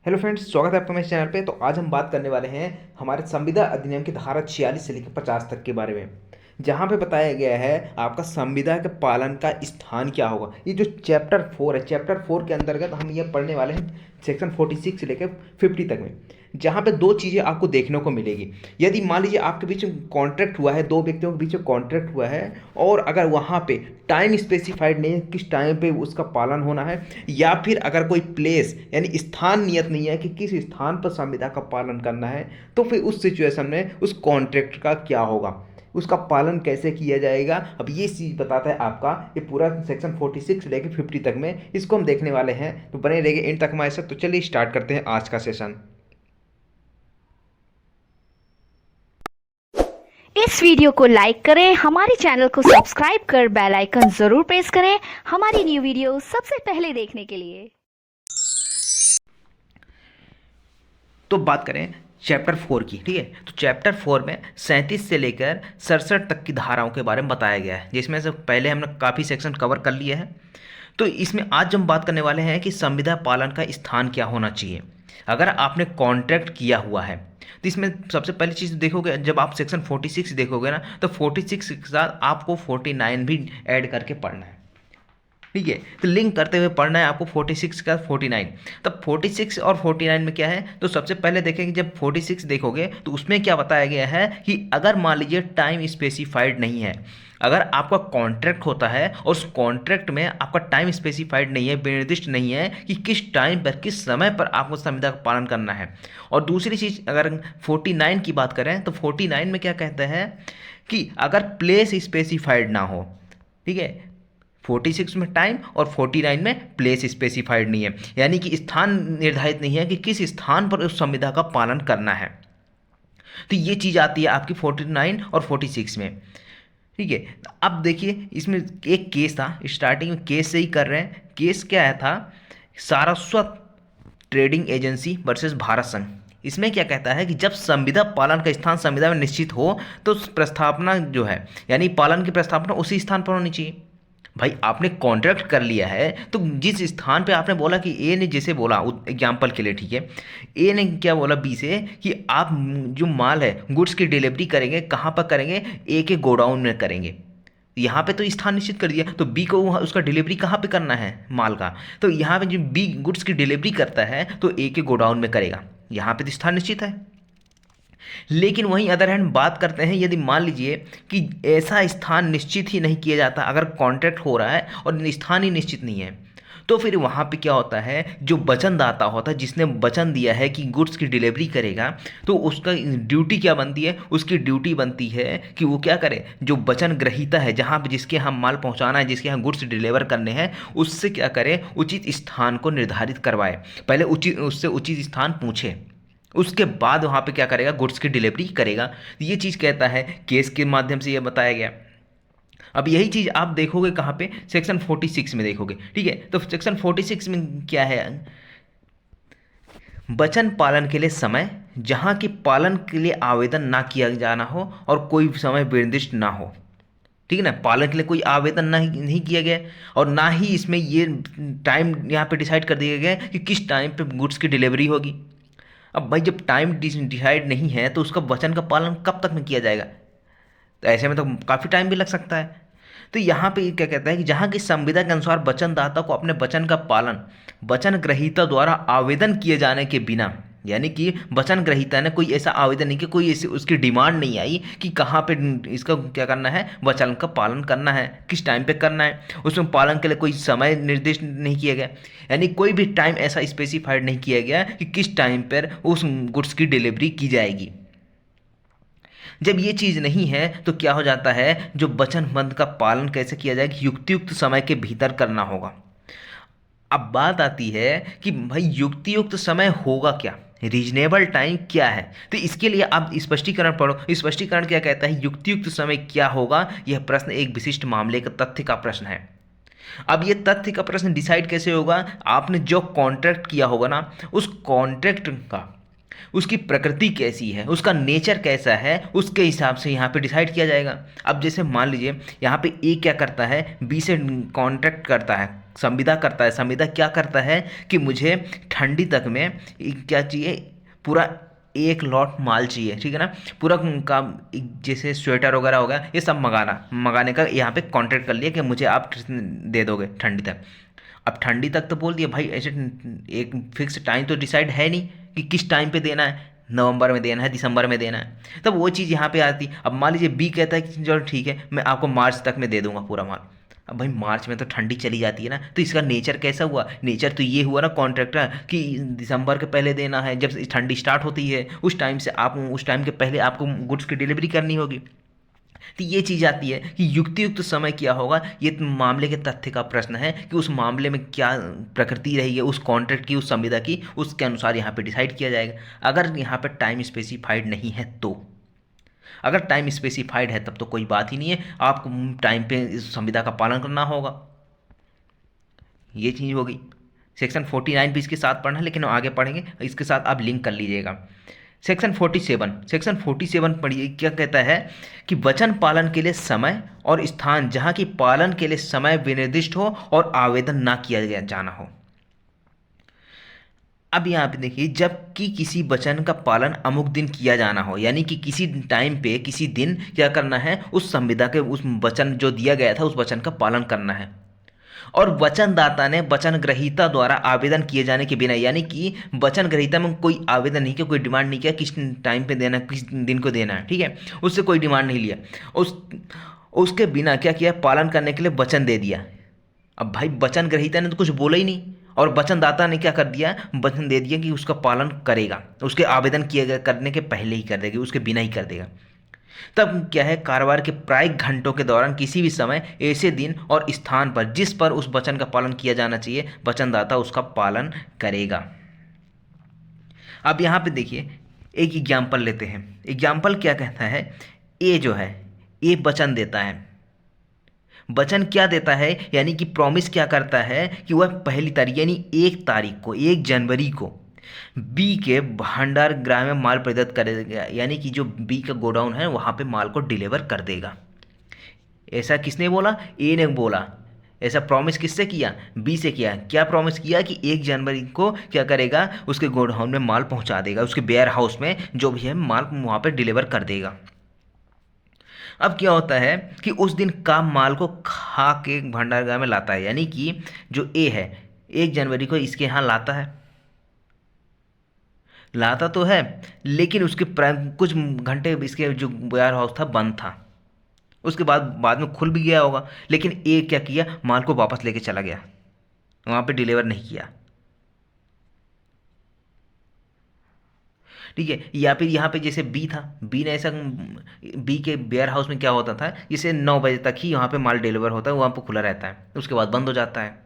Hello friends, स्वागत है आपका मेरे चैनल पे। तो आज हम बात करने वाले हैं हमारे संविदा अधिनियम की धारा 46 से लेकर 50 तक के बारे में, जहाँ पे बताया गया है आपका संविदा के पालन का स्थान क्या होगा। ये जो चैप्टर 4 है, चैप्टर 4 के अंतर्गत हम ये पढ़ने वाले हैं सेक्शन 46 से लेकर 50 तक में, जहाँ पे दो चीज़ें आपको देखने को मिलेगी। यदि मान लीजिए आपके बीच में कॉन्ट्रैक्ट हुआ है, दो व्यक्तियों के बीच में कॉन्ट्रैक्ट हुआ है, और अगर वहाँ पे टाइम स्पेसिफाइड नहीं है किस टाइम पे उसका पालन होना है, या फिर अगर कोई प्लेस यानी स्थान नियत नहीं है कि किस स्थान पर संविदा का पालन करना है, तो फिर उस सिचुएशन में उस कॉन्ट्रैक्ट का क्या होगा, उसका पालन कैसे किया जाएगा। अब ये चीज़ बताता है आपका ये पूरा सेक्शन 46 से लेकर 50 तक में, इसको हम देखने वाले हैं। तो बने रहिए इन तक हमारे साथ। तो चलिए स्टार्ट करते हैं आज का सेशन। इस वीडियो को लाइक करें, हमारे चैनल को सब्सक्राइब कर बेल आइकन जरूर प्रेस करें हमारी न्यू वीडियो सबसे पहले देखने के लिए। तो बात करें चैप्टर 4 की, ठीक है। तो चैप्टर 4 में 37 से लेकर 67 तक की धाराओं के बारे में बताया गया है, जिसमें से पहले हमने काफ़ी सेक्शन कवर कर लिए हैं। तो इसमें आज हम बात करने वाले हैं कि संविदा पालन का स्थान क्या होना चाहिए अगर आपने कॉन्ट्रैक्ट किया हुआ है। तो इसमें सबसे पहली चीज़ देखोगे, जब आप सेक्शन 46 देखोगे ना, तो 46 के साथ आपको 49 भी ऐड करके पढ़ना है, ठीक है। तो लिंक करते हुए पढ़ना है आपको 46 का 49। तब 46 और 49 में क्या है, तो सबसे पहले देखेंगे जब 46 देखोगे तो उसमें क्या बताया गया है कि अगर मान लीजिए टाइम स्पेसिफाइड नहीं है, अगर आपका कॉन्ट्रैक्ट होता है और उस कॉन्ट्रैक्ट में आपका टाइम स्पेसिफाइड नहीं है, निर्दिष्ट नहीं है कि किस टाइम पर किस समय पर आपको संविदा का पालन करना है। और दूसरी चीज़ अगर 49 की बात करें तो 49 में क्या कहता है कि अगर प्लेस स्पेसिफाइड ना हो, ठीक है। 46 में टाइम और 49 में प्लेस स्पेसिफाइड नहीं है, यानी कि स्थान निर्धारित नहीं है कि किस स्थान पर उस संविदा का पालन करना है। तो ये चीज़ आती है आपकी 49 और 46 में, ठीक है। अब देखिए इसमें एक केस था, स्टार्टिंग में केस से ही कर रहे हैं। केस क्या आया था, Saraswat trading agency versus Bharat संघ। इसमें क्या कहता है कि जब संविदा पालन का स्थान संविदा में निश्चित हो तो प्रस्थापना जो है, यानी पालन की प्रस्थापना उसी स्थान पर होनी चाहिए। भाई आपने कॉन्ट्रैक्ट कर लिया है तो जिस स्थान पे आपने बोला कि ए ने जैसे बोला एग्जाम्पल के लिए, ठीक है, ए ने क्या बोला बी से कि आप जो माल है गुड्स की डिलीवरी करेंगे, कहाँ पर करेंगे, ए के गोडाउन में करेंगे। यहाँ पे तो स्थान निश्चित कर दिया, तो बी को उसका डिलीवरी कहाँ पे करना है माल का, तो यहाँ पे जो बी गुड्स की डिलीवरी करता है तो ए के गोडाउन में करेगा, यहाँ पे तो स्थान निश्चित है। लेकिन वहीं अदर हैंड बात करते हैं, यदि मान लीजिए कि ऐसा स्थान निश्चित ही नहीं किया जाता, अगर कॉन्ट्रैक्ट हो रहा है और स्थान ही निश्चित नहीं है, तो फिर वहाँ पे क्या होता है, जो वचनदाता होता है जिसने वचन दिया है कि गुड्स की डिलीवरी करेगा, तो उसका ड्यूटी क्या बनती है, उसकी ड्यूटी बनती है कि वो क्या करे, जो वचन ग्रहीता है जहाँ पे जिसके यहाँ माल पहुँचाना है, जिसके यहाँ गुड्स डिलीवर करने हैं, उससे क्या करे, उचित स्थान को निर्धारित करवाए। पहले उचित उससे उचित स्थान पूछे, उसके बाद वहाँ पे क्या करेगा, गुड्स की डिलीवरी करेगा। ये चीज़ कहता है, केस के माध्यम से ये बताया गया। अब यही चीज़ आप देखोगे कहाँ पे, सेक्शन 46 में देखोगे, ठीक है। तो सेक्शन 46 में क्या है, वचन पालन के लिए समय जहाँ की पालन के लिए आवेदन ना किया जाना हो और कोई समय निर्दिष्ट ना हो, ठीक है ना। पालन के लिए कोई आवेदन नहीं किया गया, और ना ही इसमें ये टाइम यहाँ पे डिसाइड कर दिया गया है कि किस टाइम पे गुड्स की डिलीवरी होगी। अब भाई जब टाइम डिसाइड नहीं है तो उसका वचन का पालन कब तक में किया जाएगा, तो ऐसे में तो काफ़ी टाइम भी लग सकता है। तो यहाँ पे क्या कहता है कि जहाँ की संविदा के अनुसार वचनदाता को अपने वचन का पालन वचन ग्रहीता द्वारा आवेदन किए जाने के बिना, यानी कि वचन ग्रहीता ने कोई ऐसा आवेदन नहीं किया, कोई ऐसी उसकी डिमांड नहीं आई कि कहाँ पे इसका क्या करना है, वचन का पालन करना है, किस टाइम पे करना है, उसमें पालन के लिए कोई समय निर्दिष्ट नहीं किया गया, यानी कोई भी टाइम ऐसा स्पेसिफाइड नहीं किया गया कि किस टाइम पर उस गुड्स की डिलीवरी की जाएगी। जब ये चीज़ नहीं है तो क्या हो जाता है, जो वचनबंध का पालन कैसे किया जाए, युक्तियुक्त समय के भीतर करना होगा। अब बात आती है कि भाई युक्तियुक्त समय होगा क्या, रीजनेबल टाइम क्या है। तो इसके लिए आप स्पष्टीकरण पढ़ो। स्पष्टीकरण क्या कहता है, युक्तियुक्त समय क्या होगा, यह प्रश्न एक विशिष्ट मामले का तथ्य का प्रश्न है। अब ये तथ्य का प्रश्न डिसाइड कैसे होगा, आपने जो कॉन्ट्रैक्ट किया होगा ना, उस कॉन्ट्रैक्ट का उसकी प्रकृति कैसी है, उसका नेचर कैसा है, उसके हिसाब से यहाँ पे डिसाइड किया जाएगा। अब जैसे मान लीजिए यहाँ पे ए क्या करता है, बी से कॉन्ट्रैक्ट करता है, संविदा करता है। संविदा क्या करता है कि मुझे ठंडी तक में क्या चाहिए, पूरा 1 लॉट माल चाहिए, ठीक है ना, पूरा काम, जैसे स्वेटर वगैरह हो गया, ये सब मंगाने का यहाँ पे कॉन्ट्रैक्ट कर लिया कि मुझे आप दे दोगे ठंडी तक। अब ठंडी तक तो बोल दिया भाई, ऐसे एक फिक्स टाइम तो डिसाइड है नहीं कि किस टाइम पे देना है, नवंबर में देना है, दिसंबर में देना है, तब वो चीज़ यहाँ पे आती। अब मान लीजिए बी कहता है कि चलो ठीक है, मैं आपको मार्च तक में दे दूंगा पूरा माल। अब भाई मार्च में तो ठंडी चली जाती है ना, तो इसका नेचर कैसा हुआ, नेचर तो ये हुआ ना कॉन्ट्रैक्टर कि दिसंबर के पहले देना है, जब ठंडी स्टार्ट होती है उस टाइम से आप, उस टाइम के पहले आपको गुड्स की डिलीवरी करनी होगी। तो ये चीज़ आती है कि युक्तियुक्त समय क्या होगा, ये मामले के तथ्य का प्रश्न है कि उस मामले में क्या प्रकृति रही है उस कॉन्ट्रैक्ट की, उस संविदा की, उसके अनुसार यहाँ पे डिसाइड किया जाएगा। अगर यहाँ पे टाइम स्पेसिफाइड नहीं है तो, अगर टाइम स्पेसिफाइड है तब तो कोई बात ही नहीं है, आपको टाइम पे इस संविदा का पालन करना होगा। ये चीज़ होगी। सेक्शन 49 भी इसके साथ पढ़ना है, लेकिन हम आगे पढ़ेंगे, इसके साथ आप लिंक कर लीजिएगा। सेक्शन 47 पढ़िए, क्या कहता है कि वचन पालन के लिए समय और स्थान जहाँ की पालन के लिए समय विनिर्दिष्ट हो और आवेदन ना किया जाना हो। अब यहाँ पे देखिए, जबकि किसी वचन का पालन अमुक दिन किया जाना हो, यानी कि किसी टाइम पे किसी दिन क्या करना है, उस संविदा के उस वचन जो दिया गया था उस वचन का पालन करना है, और वचनदाता ने वचन ग्रहीता द्वारा आवेदन किए जाने के बिना, यानी कि वचन ग्रहीता में कोई आवेदन नहीं किया, कोई डिमांड नहीं किया किस टाइम पे देना, किस दिन को देना है, ठीक है, उससे कोई डिमांड नहीं लिया, उसके बिना क्या किया, पालन करने के लिए वचन दे दिया। अब भाई वचन ग्रहीता ने तो कुछ बोला ही नहीं, और वचनदाता ने क्या कर दिया, वचन दे दिया कि उसका पालन करेगा, उसके आवेदन किए गए करने के पहले ही कर देगा, उसके बिना ही कर देगा। तब क्या है, कारोबार के प्रायिक घंटों के दौरान किसी भी समय ऐसे दिन और स्थान पर जिस पर उस वचन का पालन किया जाना चाहिए, वचनदाता उसका पालन करेगा। अब यहाँ पे देखिए एक एग्जाम्पल लेते हैं। एग्जाम्पल क्या कहता है, ए जो है, ए वचन देता है। वचन क्या देता है, यानी कि प्रॉमिस क्या करता है कि वह पहली तारीख यानी 1 तारीख को, 1 जनवरी को बी के भंडार गृह में माल प्रदत्त करेगा, यानी कि जो बी का गोडाउन है वहाँ पे माल को डिलीवर कर देगा। ऐसा किसने बोला, ए ने बोला। ऐसा प्रॉमिस किससे किया, बी से किया। क्या प्रॉमिस किया कि 1 जनवरी को क्या करेगा, उसके गोडाउन में माल पहुँचा देगा, उसके वेयर हाउस में जो भी है माल वहाँ पर डिलीवर कर देगा। अब क्या होता है कि उस दिन का माल को खा के भंडारगाह में लाता है, यानी कि जो ए है 1 जनवरी को इसके यहाँ लाता तो है, लेकिन उसके कुछ घंटे इसके जो वेयर हाउस था बंद था, उसके बाद में खुल भी गया होगा, लेकिन ए क्या किया, माल को वापस लेके चला गया, वहाँ पे डिलीवर नहीं किया, ठीक है। या फिर यहाँ पे जैसे बी था, बी ने ऐसा, बी के वेयर हाउस में क्या होता था, जैसे 9 बजे तक ही वहाँ पे माल डिलीवर होता है, वहाँ पे खुला रहता है, उसके बाद बंद हो जाता है।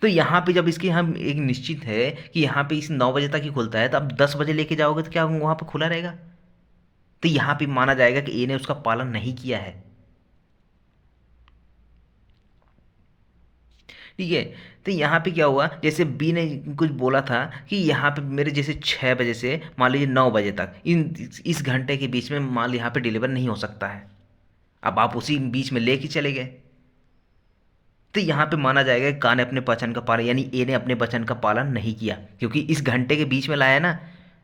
तो यहाँ पे जब इसकी हम एक निश्चित है कि यहाँ पे इस 9 बजे तक ही खुलता है, तो अब 10 बजे लेके जाओगे तो क्या वहाँ पे खुला रहेगा, तो यहाँ पे माना जाएगा कि ए ने उसका पालन नहीं किया है, ठीक है। तो यहाँ पे क्या हुआ, जैसे बी ने कुछ बोला था कि यहाँ पे मेरे जैसे 6 बजे से मान लीजिए 9 बजे तक इस घंटे के बीच में माल यहाँ पे डिलीवर नहीं हो सकता है, अब आप उसी बीच में लेके चले गए, तो यहाँ पे माना जाएगा कि का ने अपने वचन का पालन, यानी ए ने अपने वचन का पालन नहीं किया, क्योंकि इस घंटे के बीच में लाया ना।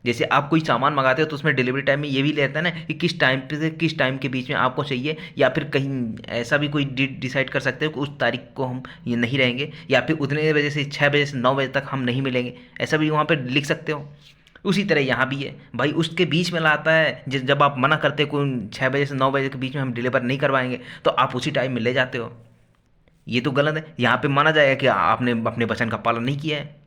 जैसे आप कोई सामान मंगाते हो तो उसमें डिलीवरी टाइम में ये भी रहता है ना कि किस टाइम पे से किस टाइम के बीच में आपको चाहिए, या फिर कहीं ऐसा भी कोई डिसाइड कर सकते हो कि उस तारीख को हम ये नहीं रहेंगे, या फिर उतने बजे से 6 बजे से 9 बजे तक हम नहीं मिलेंगे, ऐसा भी वहाँ पर लिख सकते हो। उसी तरह यहाँ भी है भाई, उसके बीच में लाता है, जब आप मना करते हो कोई 6 बजे से 9 बजे के बीच में हम डिलीवर नहीं करवाएंगे, तो आप उसी टाइम में ले जाते हो, ये तो गलत है। यहाँ पे माना जाएगा कि आपने अपने वचन का पालन नहीं किया है,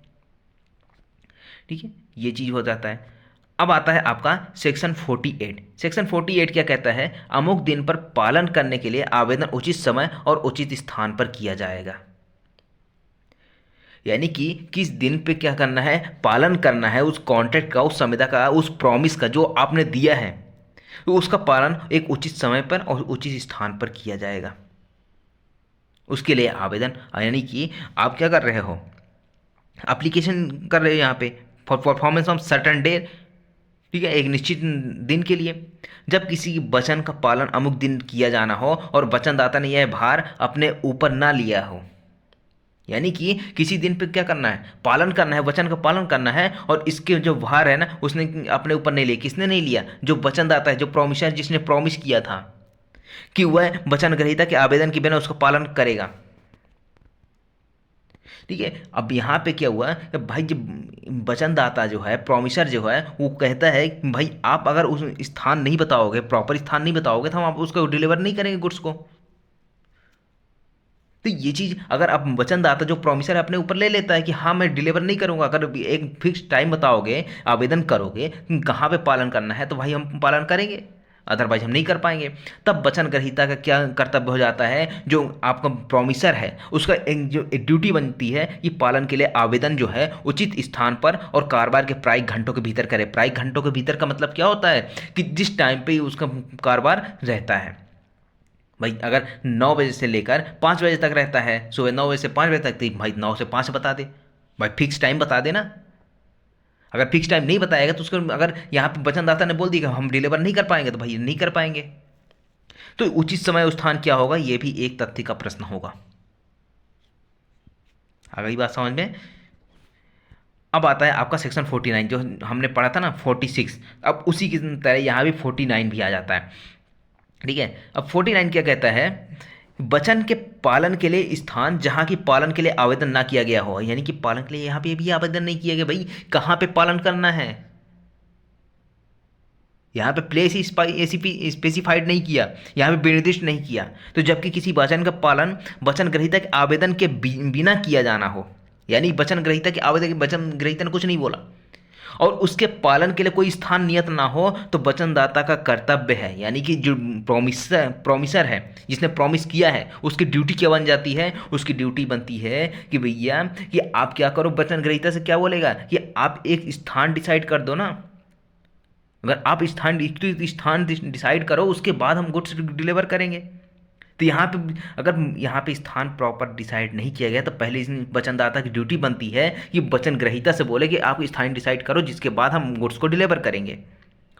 ठीक है, ये चीज़ हो जाता है। अब आता है आपका सेक्शन 48। सेक्शन 48 क्या कहता है, अमुक दिन पर पालन करने के लिए आवेदन उचित समय और उचित स्थान पर किया जाएगा, यानी कि किस दिन पे क्या करना है, पालन करना है उस कॉन्ट्रैक्ट का, उस संविदा का, उस प्रॉमिस का जो आपने दिया है, तो उसका पालन एक उचित समय पर और उचित स्थान पर किया जाएगा। उसके लिए आवेदन, यानी कि आप क्या कर रहे हो, एप्लीकेशन कर रहे हो यहाँ पे for performance of certain day ठीक है, एक निश्चित दिन के लिए। जब किसी वचन का पालन अमुक दिन किया जाना हो और वचनदाता ने यह भार अपने ऊपर ना लिया हो, यानी कि किसी दिन पे क्या करना है, पालन करना है, वचन का पालन करना है, और इसके जो भार है ना उसने अपने ऊपर नहीं लिया। किसने नहीं लिया? जो वचनदाता है, जो प्रॉमिसर, जिसने प्रॉमिस किया था कि वह वचन ग्रहीता के आवेदन के बिना उसका पालन करेगा। ठीक है, अब यहाँ पे क्या हुआ कि भाई जब वचनदाता जो है, प्रॉमिसर जो है, वो कहता है कि भाई आप अगर उस स्थान नहीं बताओगे, प्रॉपर स्थान नहीं बताओगे, तो हम आप उसको डिलीवर नहीं करेंगे गुड्स को। तो ये चीज़ अगर आप वचनदाता जो प्रॉमिसर है अपने ऊपर ले लेता है कि हाँ मैं डिलीवर नहीं करूंगा, अगर एक फिक्स टाइम बताओगे, आवेदन करोगे कहाँ पे पालन करना है, तो भाई हम पालन करेंगे, अदरवाइज हम नहीं कर पाएंगे। तब वचन ग्रहीता का क्या कर्तव्य हो जाता है, जो आपका प्रॉमिसर है उसका एक जो एक ड्यूटी बनती है कि पालन के लिए आवेदन जो है उचित स्थान पर और कारोबार के प्रायिक घंटों के भीतर करे। प्रायिक घंटों के भीतर का मतलब क्या होता है कि जिस टाइम पे उसका कारोबार रहता है। भाई अगर 9 बजे से लेकर 5 बजे तक रहता है, सुबह 9 बजे से 5 बजे तक, तो भाई 9 से 5 बता दे, भाई फिक्स टाइम बता देना। अगर फिक्स टाइम नहीं बताएगा तो उसको, अगर यहाँ पे वचनदाता ने बोल दिया कि हम डिलीवर नहीं कर पाएंगे, तो भाई नहीं कर पाएंगे। तो उचित समय और स्थान क्या होगा, ये भी एक तथ्य का प्रश्न होगा। आ गई बात समझ में? अब आता है आपका सेक्शन 49, जो हमने पढ़ा था ना 46, अब उसी की तरह यहाँ भी 49 भी आ जाता है। ठीक है, अब 49 क्या कहता है, वचन के पालन के लिए स्थान जहाँ की पालन के लिए आवेदन ना किया गया हो, यानी कि पालन के लिए यहाँ पे भी आवेदन नहीं किया गया, भाई कहाँ पे पालन करना है, यहाँ पे प्लेस ही स्पेसिफाइड नहीं किया, यहाँ पे निर्दिष्ट नहीं किया। तो जबकि किसी वचन का पालन वचन ग्रहीता के आवेदन के बिना किया जाना हो, यानी वचन ग्रहीता के आवेदन, वचन ग्रहीता ने कुछ नहीं बोला और उसके पालन के लिए कोई स्थान नियत ना हो, तो वचनदाता का कर्तव्य है, यानी कि जो प्रॉमिसर है, जिसने प्रॉमिस किया है, उसकी ड्यूटी क्या बन जाती है, उसकी ड्यूटी बनती है कि भैया कि आप क्या करो, वचन ग्रहीता से क्या बोलेगा कि आप एक स्थान डिसाइड कर दो ना। अगर आप स्थान डिसाइड करो, उसके बाद हम गुड्स डिलीवर करेंगे। तो यहाँ पे अगर यहाँ पे स्थान प्रॉपर डिसाइड नहीं किया गया, तो पहले वचनदाता की ड्यूटी बनती है कि वचन ग्रहीता से बोले कि आप स्थान डिसाइड करो, जिसके बाद हम गुड्स को डिलीवर करेंगे,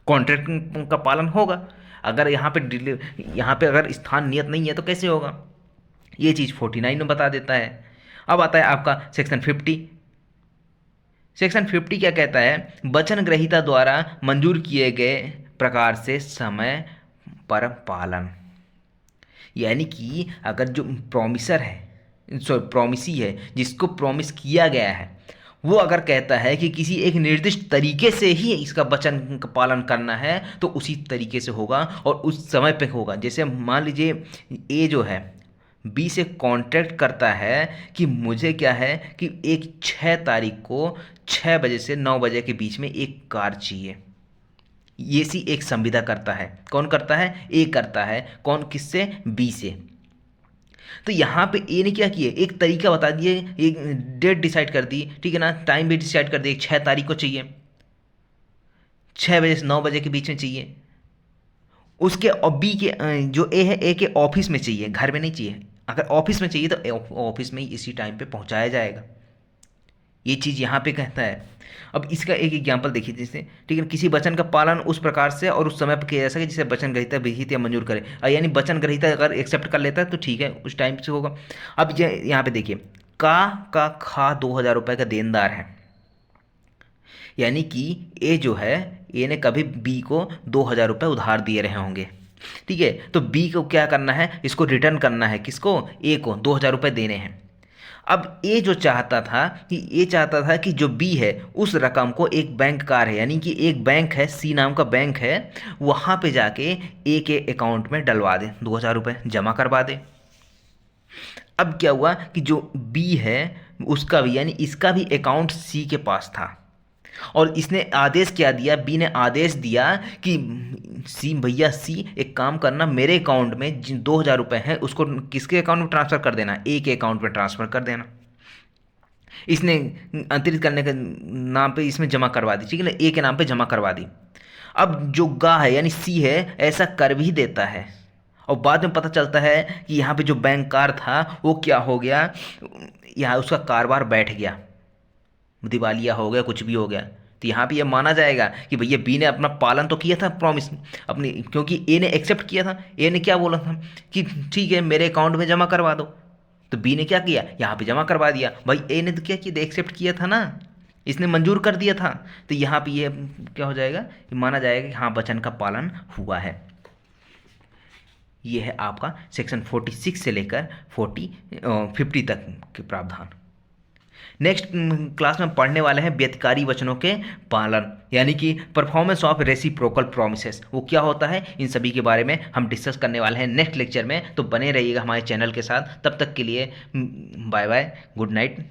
कॉन्ट्रैक्ट का पालन होगा। अगर यहाँ पे अगर स्थान नियत नहीं है तो कैसे होगा, ये चीज़ 49 में बता देता है। अब आता है आपका सेक्शन 50। सेक्शन 50 क्या कहता है, वचन ग्रहीता द्वारा मंजूर किए गए प्रकार से समय पर पालन, यानी कि अगर जो प्रॉमिसर है, प्रॉमिसी है, जिसको प्रॉमिस किया गया है, वो अगर कहता है कि किसी एक निर्दिष्ट तरीके से ही इसका वचन का पालन करना है, तो उसी तरीके से होगा और उस समय पे होगा। जैसे मान लीजिए ए जो है बी से कॉन्ट्रैक्ट करता है कि मुझे क्या है कि एक 6 तारीख को 6 बजे से 9 बजे के बीच में एक कार चाहिए। ये सी एक संविदा करता है, कौन करता है, ए करता है, कौन, किससे, बी से। तो यहाँ पे ए ने क्या किया, एक तरीका बता दिए, एक डेट डिसाइड कर दी, ठीक है ना, टाइम भी डिसाइड कर दिया, 6 तारीख को चाहिए, 6 बजे से 9 बजे के बीच में चाहिए। उसके और बी के जो ए है, ए के ऑफिस में चाहिए, घर में नहीं चाहिए। अगर ऑफिस में चाहिए तो ऑफिस में ही इसी टाइम पे पहुँचाया जाएगा, ये चीज़ यहाँ पे कहता है। अब इसका एक एग्जांपल देखिए, जैसे ठीक है, किसी वचन का पालन उस प्रकार से और उस समय पर किया जा सके जिसे वचन ग्रहीता विहित या मंजूर करे, यानी वचन ग्रहीता अगर एक्सेप्ट कर लेता है तो ठीक है, उस टाइम से होगा। अब ये यहाँ पे देखिए, का खा 2000 रुपये का देनदार है, यानी कि ए जो है, ए ने कभी बी को 2000 रुपये उधार दिए रहे होंगे, ठीक है। तो बी को क्या करना है, इसको रिटर्न करना है, किसको, ए को 2000 रुपये देने हैं। अब ए जो चाहता था कि ए चाहता था कि जो बी है उस रकम को एक बैंक कार है, यानी कि एक बैंक है, सी नाम का बैंक है, वहाँ पे जाके ए के अकाउंट में डलवा दे, 2000 रुपये जमा करवा दे। अब क्या हुआ कि जो बी है उसका भी, यानी इसका भी अकाउंट सी के पास था, और इसने आदेश क्या दिया, बी ने आदेश दिया कि सी भैया सी एक काम करना, मेरे अकाउंट में जिन 2000 रुपये हैं उसको किसके अकाउंट में ट्रांसफ़र कर देना, ए के अकाउंट में ट्रांसफ़र कर देना। इसने अतिरिक्त करने के नाम पे इसमें जमा करवा दी, ठीक है ना, ए के नाम पे जमा करवा दी। अब जो गा है यानी सी है ऐसा कर भी देता है, और बाद में पता चलता है कि यहाँ पे जो बैंककार था वो क्या हो गया, यहाँ उसका कारोबार बैठ गया, दिवालिया हो गया, कुछ भी हो गया, तो यहाँ पे ये माना जाएगा कि भैया बी ने अपना पालन तो किया था प्रॉमिस अपनी, क्योंकि ए ने एक्सेप्ट किया था। ए ने क्या बोला था कि ठीक है मेरे अकाउंट में जमा करवा दो, तो बी ने क्या किया, यहाँ पे जमा करवा दिया। भाई ए ने तो क्या किया, एक्सेप्ट किया था ना, इसने मंजूर कर दिया था। तो यहाँ पे ये क्या हो जाएगा, ये माना जाएगा कि हाँ वचन का पालन हुआ है। ये है आपका सेक्शन 46 से लेकर 50 तक के प्रावधान। नेक्स्ट क्लास में पढ़ने वाले हैं व्यतिकारी वचनों के पालन, यानी कि परफॉर्मेंस ऑफ रेसिप्रोकल प्रॉमिसेस। वो क्या होता है, इन सभी के बारे में हम डिस्कस करने वाले हैं नेक्स्ट लेक्चर में। तो बने रहिएगा हमारे चैनल के साथ। तब तक के लिए बाय बाय, गुड नाइट।